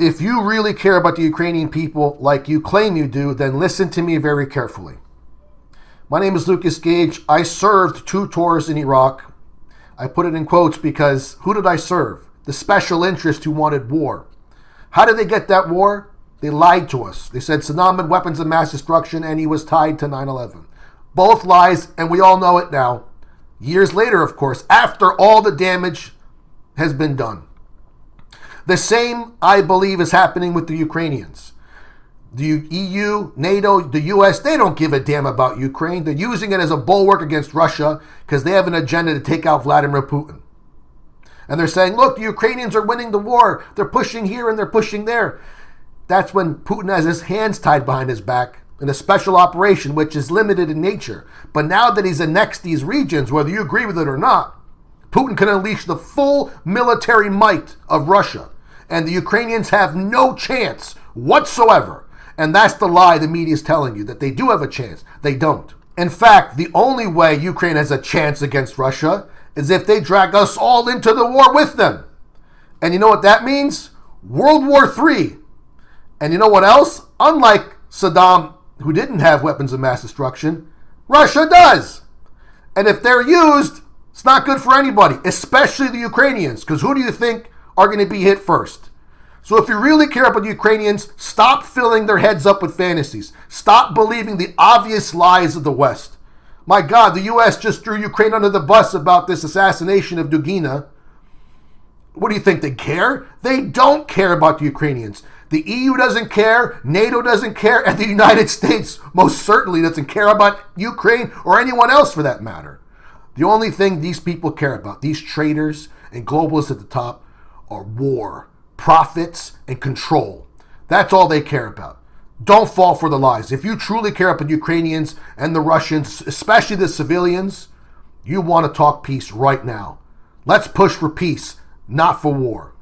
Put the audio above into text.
If you really care about the Ukrainian people like you claim you do, then listen to me very carefully. My name is Lucas Gage. I served 2 tours in Iraq. I put it in quotes because who did I serve? The special interest who wanted war. How did they get that war? They lied to us. They said Saddam had weapons of mass destruction and he was tied to 9/11. Both lies, and we all know it now. Years later, of course, after all the damage has been done. The same, I believe, is happening with the Ukrainians. The EU, NATO, the US, they don't give a damn about Ukraine. They're using it as a bulwark against Russia because they have an agenda to take out Vladimir Putin. And they're saying, look, the Ukrainians are winning the war. They're pushing here and they're pushing there. That's when Putin has his hands tied behind his back in a special operation, which is limited in nature. But now that he's annexed these regions, whether you agree with it or not, Putin can unleash the full military might of Russia. And the Ukrainians have no chance whatsoever. And that's the lie the media is telling you, that they do have a chance. They don't. In fact, the only way Ukraine has a chance against Russia is if they drag us all into the war with them. And you know what that means? World War III. And you know what else? Unlike Saddam, who didn't have weapons of mass destruction, Russia does. And if they're used, it's not good for anybody, especially the Ukrainians, because who do you think are going to be hit first? So if you really care about the Ukrainians, stop filling their heads up with fantasies. Stop believing the obvious lies of the West. My God, the U.S. just threw Ukraine under the bus about this assassination of Dugina. What do you think? They care? They don't care about the Ukrainians. The EU doesn't care, NATO doesn't care, and the United States most certainly doesn't care about Ukraine or anyone else for that matter. The only thing these people care about, these traitors and globalists at the top, are war, profits, and control. That's all they care about. Don't fall for the lies. If you truly care about the Ukrainians and the Russians, especially the civilians, you want to talk peace right now. Let's push for peace, not for war.